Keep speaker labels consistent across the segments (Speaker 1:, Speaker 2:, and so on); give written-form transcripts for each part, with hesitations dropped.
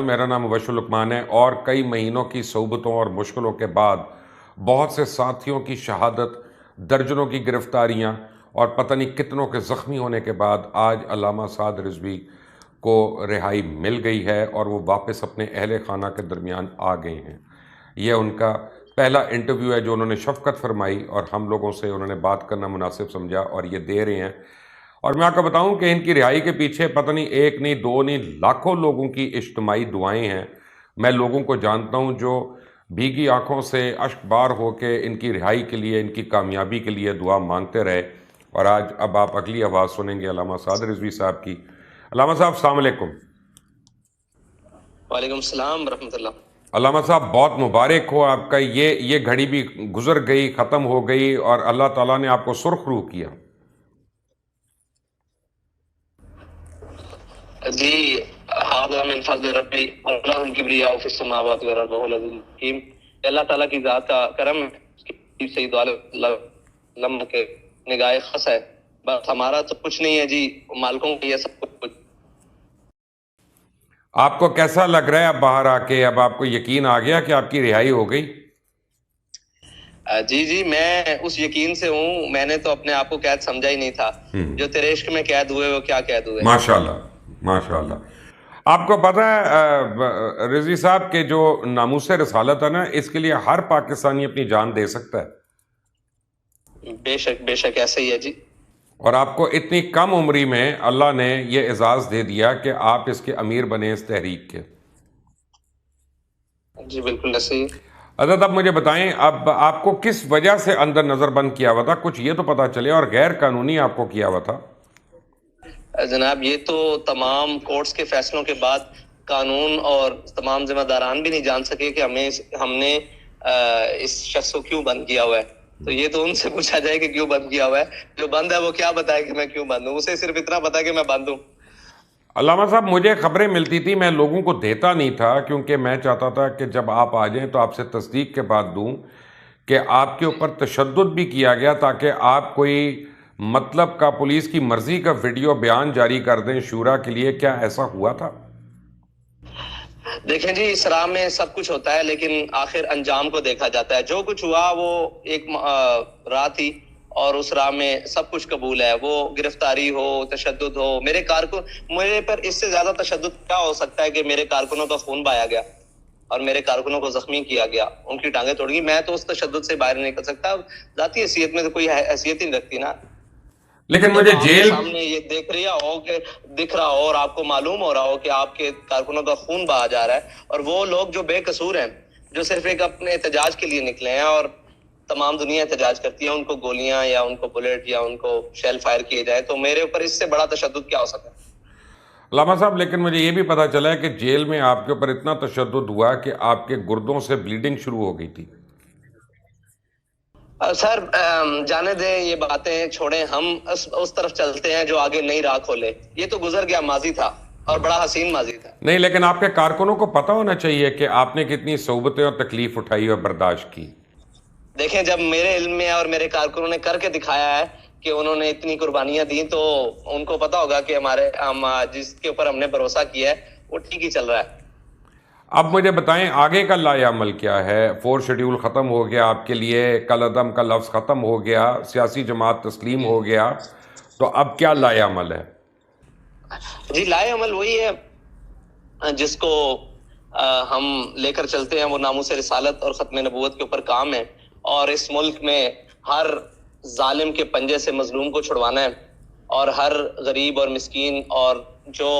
Speaker 1: میرا نام مبشر لقمان ہے اور کئی مہینوں کی صعوبتوں اور مشکلوں کے بعد بہت سے ساتھیوں کی شہادت، درجنوں کی گرفتاریاں اور پتہ نہیں کتنوں کے زخمی ہونے کے بعد آج علامہ سعد رضوی کو رہائی مل گئی ہے اور وہ واپس اپنے اہل خانہ کے درمیان آ گئے ہیں۔ یہ ان کا پہلا انٹرویو ہے جو انہوں نے شفقت فرمائی اور ہم لوگوں سے انہوں نے بات کرنا مناسب سمجھا اور یہ دے رہے ہیں۔ اور میں آپ کو بتاؤں کہ ان کی رہائی کے پیچھے پتہ نہیں ایک نہیں دو نہیں لاکھوں لوگوں کی اجتماعی دعائیں ہیں۔ میں لوگوں کو جانتا ہوں جو بھیگی آنکھوں سے اشک بار ہو کے ان کی رہائی کے لیے، ان کی کامیابی کے لیے دعا مانگتے رہے، اور آج اب آپ اگلی آواز سنیں گے علامہ سعد رضوی صاحب کی۔ علامہ صاحب السلام علیکم۔
Speaker 2: وعلیکم السلام ورحمۃ اللہ۔
Speaker 1: علامہ صاحب بہت مبارک ہو، آپ کا یہ گھڑی بھی گزر گئی، ختم ہو گئی اور اللہ تعالیٰ نے آپ کو سرخ روح کیا۔
Speaker 2: جی هذا من فضل ربی اللہ الکبریاء فی السماوات والارض وهو العزیز الحکیم۔ اللہ تعالیٰ کی ذات کا کرم ہے، سید عالم کے نگاہ خاص ہے، بس ہمارا تو کچھ نہیں ہے جی، مالکوں کا یہ سب کچھ۔
Speaker 1: آپ کو کیسا لگ رہا ہے اب باہر آ کے؟ اب آپ کو یقین آ گیا کہ آپ کی رہائی ہو گئی؟
Speaker 2: جی میں اس یقین سے ہوں، میں نے تو اپنے آپ کو قید سمجھا ہی نہیں تھا، جو تیرے عشق میں قید ہوئے وہ کیا قید ہوئے۔
Speaker 1: ماشاءاللہ ماشاءاللہ۔ آپ کو پتہ ہے رضوی صاحب کے جو ناموس رسالت ہے نا، اس کے لیے ہر پاکستانی اپنی جان دے سکتا ہے۔
Speaker 2: بے شک ایسا ہی ہے جی۔
Speaker 1: اور آپ کو اتنی کم عمری میں اللہ نے یہ اعزاز دے دیا کہ آپ اس کے امیر بنے اس تحریک کے۔
Speaker 2: جی بالکل ایسے ہی۔
Speaker 1: حضرت اب مجھے بتائیں، اب آپ کو کس وجہ سے اندر نظر بند کیا ہوا تھا؟ کچھ یہ تو پتا چلے، اور غیر قانونی آپ کو کیا ہوا تھا؟
Speaker 2: جناب یہ تو تمام کورٹس کے فیصلوں کے بعد قانون اور تمام ذمہ داران بھی نہیں جان سکے کہ ہم نے اس شخص کو کیوں بند کیا ہوا ہے، تو یہ تو ان سے پوچھا جائے کہ کیوں بند کیا ہوا ہے۔ جو بند ہے وہ کیا بتائے کہ میں کیوں بند ہوں، اسے صرف اتنا پتا کہ میں بند ہوں۔
Speaker 1: علامہ صاحب مجھے خبریں ملتی تھی، میں لوگوں کو دیتا نہیں تھا کیونکہ میں چاہتا تھا کہ جب آپ آ جائیں تو آپ سے تصدیق کے بعد دوں کہ آپ کے اوپر تشدد بھی کیا گیا تاکہ آپ کوئی مطلب کا پولیس کی مرضی کا ویڈیو بیان جاری کر دیں شورا کے لیے۔ کیا ایسا ہوا تھا؟
Speaker 2: دیکھیں جی، اس راہ میں سب کچھ ہوتا ہے لیکن آخر انجام کو دیکھا جاتا ہے۔ جو کچھ ہوا وہ ایک راہ تھی اور اس راہ میں سب کچھ قبول ہے، وہ گرفتاری ہو، تشدد ہو، میرے پر اس سے زیادہ تشدد کیا ہو سکتا ہے کہ میرے کارکنوں کا خون بہایا گیا اور میرے کارکنوں کو زخمی کیا گیا، ان کی ٹانگیں توڑ گئی۔ میں تو اس تشدد سے باہر نہیں نکل سکتا، ذاتی حیثیت میں تو کوئی حیثیت ہی نہیں رکھتی نا۔
Speaker 1: لیکن مجھے جیل
Speaker 2: سامنے یہ دکھ رہا ہو اور آپ کو معلوم ہو رہا ہو کہ آپ کے کارکنوں کا خون بہا جا رہا ہے، اور وہ لوگ جو بے قصور ہیں، جو صرف ایک اپنے احتجاج کے لیے نکلے ہیں اور تمام دنیا احتجاج کرتی ہے، ان کو گولیاں یا ان کو بلیٹ یا ان کو شیل فائر کیے جائے، تو میرے اوپر اس سے بڑا تشدد کیا ہو سکتا ہے؟
Speaker 1: علامہ صاحب لیکن مجھے یہ بھی پتا چلا ہے کہ جیل میں آپ کے اوپر اتنا تشدد ہوا کہ آپ کے گردوں سے بلیڈنگ شروع ہو گئی تھی۔
Speaker 2: سر جانے دیں یہ باتیں، چھوڑیں، ہم اس طرف چلتے ہیں جو آگے نئی راہ کھولے۔ یہ تو گزر گیا ماضی تھا اور بڑا حسین ماضی تھا۔
Speaker 1: نہیں، لیکن آپ کے کارکنوں کو پتا ہونا چاہیے کہ آپ نے کتنی صعوبتیں اور تکلیف اٹھائی اور برداشت کی۔
Speaker 2: دیکھیں جب میرے علم میں اور میرے کارکنوں نے کر کے دکھایا ہے کہ انہوں نے اتنی قربانیاں دی، تو ان کو پتا ہوگا کہ ہم جس کے اوپر ہم نے بھروسہ کیا ہے وہ ٹھیک ہی چل رہا ہے۔
Speaker 1: اب مجھے بتائیں آگے کا لائے عمل کیا ہے؟ 4 شیڈیول ختم ہو گیا آپ کے لیے، کل عدم کا لفظ ختم ہو گیا، سیاسی جماعت تسلیم ہو گیا، تو اب کیا لائے عمل ہے؟
Speaker 2: جی لائے عمل وہی ہے جس کو ہم لے کر چلتے ہیں، وہ ناموس رسالت اور ختم نبوت کے اوپر کام ہے، اور اس ملک میں ہر ظالم کے پنجے سے مظلوم کو چھڑوانا ہے، اور ہر غریب اور مسکین اور جو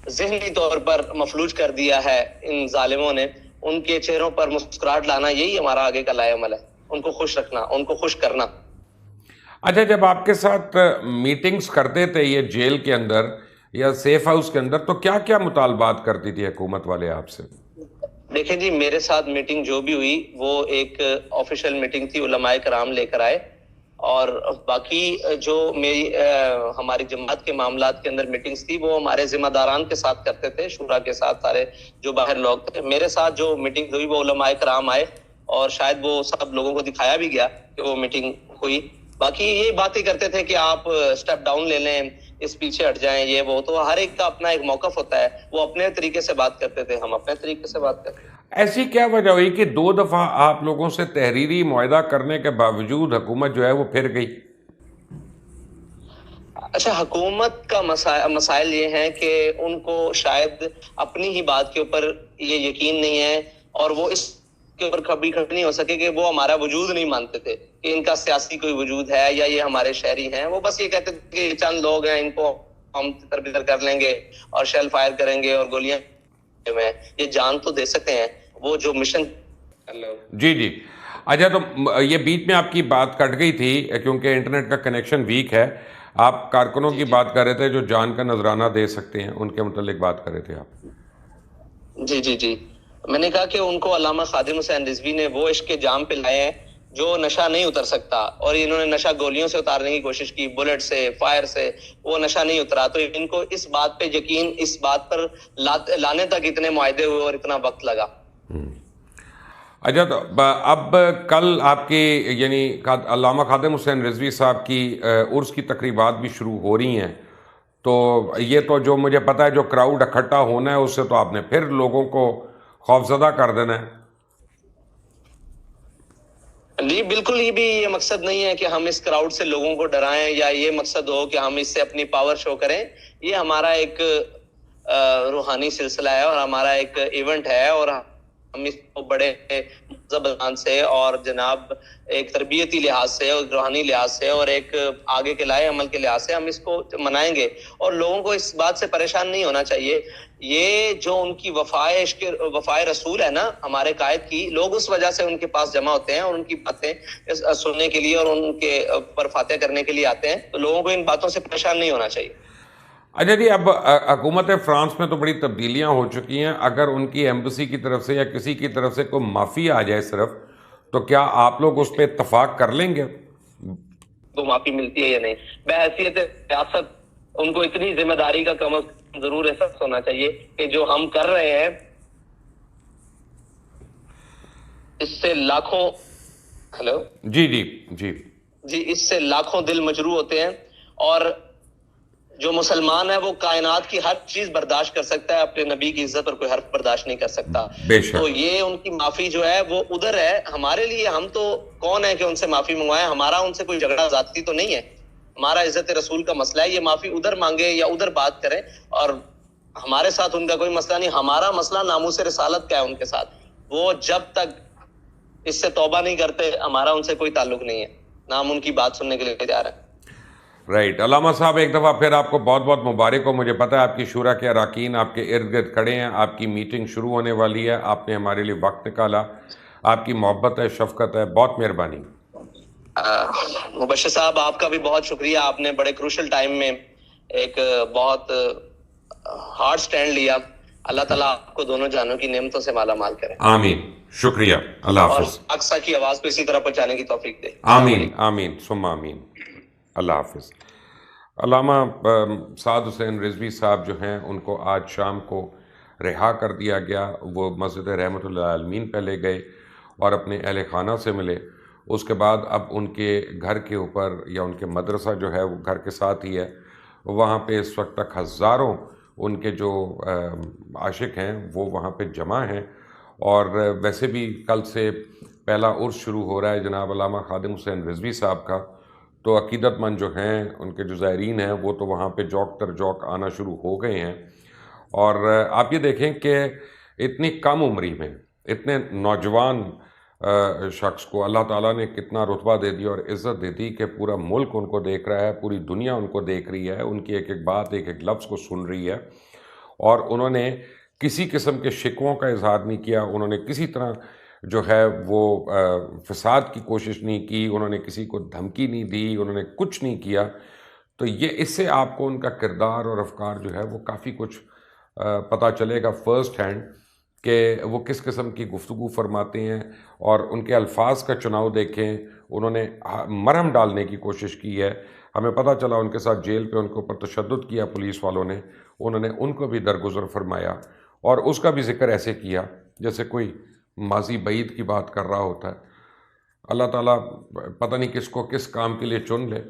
Speaker 2: ذہنی طور پر مفلوج کر دیا ہے ان ظالموں نے، ان کے چہروں پر مسکراہٹ لانا، یہی ہمارا آگے کا لائے عمل ہے، ان کو خوش رکھنا، ان کو خوش کرنا۔
Speaker 1: اچھا، جب آپ کے ساتھ میٹنگز کرتے تھے یہ جیل کے اندر یا سیف ہاؤس کے اندر، تو کیا کیا مطالبات کرتی تھی حکومت والے آپ سے؟
Speaker 2: دیکھیں جی، میرے ساتھ میٹنگ جو بھی ہوئی وہ ایک آفیشیل میٹنگ تھی، علماء کرام لے کر آئے، اور باقی جو ہماری جماعت کے معاملات کے اندر میٹنگز تھی وہ ہمارے ذمہ داران کے ساتھ کرتے تھے، شورا کے ساتھ، سارے جو باہر لوگ تھے۔ میرے ساتھ جو میٹنگ ہوئی وہ علماء کرام آئے، اور شاید وہ سب لوگوں کو دکھایا بھی گیا کہ وہ میٹنگ ہوئی۔ باقی یہ باتیں کرتے تھے کہ آپ اسٹیپ ڈاؤن لے لیں، اس پیچھے ہٹ جائیں، یہ وہ. تو ہر ایک کا اپنا ایک موقف ہوتا ہے، وہ اپنے طریقے سے بات کرتے تھے، ہم اپنے طریقے سے بات کرتے تھے.
Speaker 1: ایسی کیا وجہ ہوئی کہ 2 دفعہ آپ لوگوں سے تحریری معاہدہ کرنے کے باوجود حکومت جو ہے وہ پھر گئی؟
Speaker 2: اچھا، حکومت کا مسائل یہ ہیں کہ ان کو شاید اپنی ہی بات کے اوپر یہ یقین نہیں ہے، اور وہ اس کے اوپر کبھی نہیں ہو سکے کہ وہ ہمارا وجود نہیں مانتے تھے کہ ان کا سیاسی کوئی وجود ہے یا یہ ہمارے شہری ہیں. وہ بس یہ کہتے تھے کہ چند لوگ ہیں، ان کو ہم تر بتر کر لیں گے اور شیل فائر کریں گے اور گولیاں میں یہ جان تو دے سکتے ہیں. وہ جو مشن.
Speaker 1: جی جی. اچھا، تو یہ بیچ میں آپ کی بات کٹ گئی تھی کیونکہ انٹرنیٹ کا کنیکشن ویک ہے. آپ کارکنوں کی بات کر رہے تھے جو جان کا نذرانہ دے سکتے ہیں، ان کے متعلق بات کر رہے تھے آپ.
Speaker 2: جی جی جی. میں نے کہا کہ ان کو علامہ خادم حسین رضوی نے وہ عشق کے جام پہ لائے ہیں جو نشہ نہیں اتر سکتا، اور انہوں نے نشہ گولیوں سے اتارنے کی کوشش کی، بلٹ سے، فائر سے، وہ نشہ نہیں اترا. تو ان کو اس بات پہ یقین، اس بات پر لانے تک اتنے معاہدے ہوئے اور اتنا وقت لگا.
Speaker 1: اچھا، تو اب کل آپ کی یعنی علامہ خادم حسین رضوی صاحب کی عرس کی تقریبات بھی شروع ہو رہی ہیں، تو یہ تو جو مجھے پتا ہے جو کراؤڈ اکٹھا ہونا ہے اس سے تو آپ نے پھر لوگوں کو خوفزدہ کر دینا ہے.
Speaker 2: جی بالکل، یہ بھی یہ مقصد نہیں ہے کہ ہم اس کراؤڈ سے لوگوں کو ڈرائیں یا یہ مقصد ہو کہ ہم اس سے اپنی پاور شو کریں. یہ ہمارا ایک روحانی سلسلہ ہے اور ہمارا ایک ایونٹ ہے، اور ہم اس کو بڑے زبان سے اور جناب ایک تربیتی لحاظ سے اور روحانی لحاظ سے اور ایک آگے کے لائے عمل کے لحاظ سے ہم اس کو منائیں گے. اور لوگوں کو اس بات سے پریشان نہیں ہونا چاہیے. یہ جو ان کی وفائے رسول ہے نا ہمارے قائد کی، لوگ اس وجہ سے ان کے پاس جمع ہوتے ہیں اور ان کی باتیں سننے کے لیے اور ان کے پر فاتح کرنے کے لیے آتے ہیں. تو لوگوں کو ان باتوں سے پریشان نہیں ہونا چاہیے.
Speaker 1: اچھا جی، اب حکومت فرانس میں تو بڑی تبدیلیاں ہو چکی ہیں. اگر ان کی ایمبیسی کی طرف سے یا کسی کی طرف سے کوئی معافی آ جائے صرف، تو کیا آپ لوگ اس پہ اتفاق کر لیں گے؟
Speaker 2: تو معافی ملتی ہے یا نہیں، بحیثیت ریاست ان کو اتنی ذمہ داری کا کم از کم ضرور احساس ہونا چاہیے کہ جو ہم کر رہے ہیں اس سے لاکھوں
Speaker 1: جی جی جی
Speaker 2: جی اس سے لاکھوں دل مجروح ہوتے ہیں. اور جو مسلمان ہے وہ کائنات کی ہر چیز برداشت کر سکتا ہے، اپنے نبی کی عزت پر کوئی حرف برداشت نہیں کر سکتا.
Speaker 1: بے شک.
Speaker 2: تو یہ ان کی معافی جو ہے وہ ادھر ہے. ہمارے لیے ہم تو کون ہے کہ ان سے معافی منگوائیں؟ ہمارا ان سے کوئی جھگڑا ذاتی تو نہیں ہے، ہمارا عزت رسول کا مسئلہ ہے. یہ معافی ادھر مانگے یا ادھر بات کریں، اور ہمارے ساتھ ان کا کوئی مسئلہ نہیں. ہمارا مسئلہ ناموس رسالت کا ہے ان کے ساتھ. وہ جب تک اس سے توبہ نہیں کرتے ہمارا ان سے کوئی تعلق نہیں ہے، نہ ہم ان کی بات سننے کے لیے تیار ہیں.
Speaker 1: رائٹ. علامہ صاحب ایک دفعہ پھر آپ کو بہت بہت مبارک ہو. مجھے پتہ ہے آپ کی شورا کے اراکین آپ کے ارد گرد کھڑے ہیں، آپ کی میٹنگ شروع ہونے والی ہے. آپ نے ہمارے لیے وقت نکالا، آپ کی محبت ہے، شفقت ہے، بہت مہربانی.
Speaker 2: مبشر صاحب آپ کا بھی بہت شکریہ. آپ نے بڑے کروشل ٹائم میں ایک بہت ہارڈ سٹینڈ لیا. اللہ تعالیٰ آپ کو دونوں جانوں کی نعمتوں سے مالا مال کرے.
Speaker 1: آمین. شکریہ. اللہ حافظ.
Speaker 2: اور اقصیٰ کی آواز کو اسی طرح پہنچانے کی توفیق دے.
Speaker 1: آمین آمین ثم آمین. اللہ حافظ. علامہ سعد حسین رضوی صاحب جو ہیں ان کو آج شام کو رہا کر دیا گیا. وہ مسجد رحمت اللہ عالمین پہ لے گئے اور اپنے اہل خانہ سے ملے. اس کے بعد اب ان کے گھر کے اوپر یا ان کے مدرسہ جو ہے وہ گھر کے ساتھ ہی ہے، وہاں پہ اس وقت تک ہزاروں ان کے جو عاشق ہیں وہ وہاں پہ جمع ہیں. اور ویسے بھی کل سے پہلا عرس شروع ہو رہا ہے جناب علامہ خادم حسین رضوی صاحب کا. تو عقیدت مند جو ہیں ان کے جو زائرین ہیں وہ تو وہاں پہ جوک تر جوک آنا شروع ہو گئے ہیں. اور آپ یہ دیکھیں کہ اتنی کم عمری میں اتنے نوجوان شخص کو اللہ تعالیٰ نے کتنا رتبہ دے دیا اور عزت دے دی کہ پورا ملک ان کو دیکھ رہا ہے، پوری دنیا ان کو دیکھ رہی ہے، ان کی ایک ایک بات ایک ایک لفظ کو سن رہی ہے. اور انہوں نے کسی قسم کے شکووں کا اظہار نہیں کیا، انہوں نے کسی طرح جو ہے وہ فساد کی کوشش نہیں کی، انہوں نے کسی کو دھمکی نہیں دی، انہوں نے کچھ نہیں کیا. تو یہ اس سے آپ کو ان کا کردار اور افکار جو ہے وہ کافی کچھ پتہ چلے گا فرسٹ ہینڈ کہ وہ کس قسم کی گفتگو فرماتے ہیں. اور ان کے الفاظ کا چناؤ دیکھیں، انہوں نے مرہم ڈالنے کی کوشش کی ہے. ہمیں پتہ چلا ان کے ساتھ جیل پہ ان کے اوپر تشدد کیا پولیس والوں نے، انہوں نے ان کو بھی درگزر فرمایا اور اس کا بھی ذکر ایسے کیا جیسے کوئی ماضی بعید کی بات کر رہا ہوتا ہے. اللہ تعالیٰ پتہ نہیں کس کو کس کام کے لیے چن لے.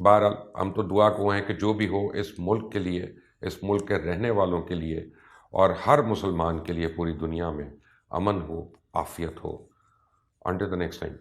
Speaker 1: بہرحال ہم تو دعا کو ہیں کہ جو بھی ہو اس ملک کے لیے، اس ملک کے رہنے والوں کے لیے اور ہر مسلمان کے لیے پوری دنیا میں امن ہو، عافیت ہو. Until the next time.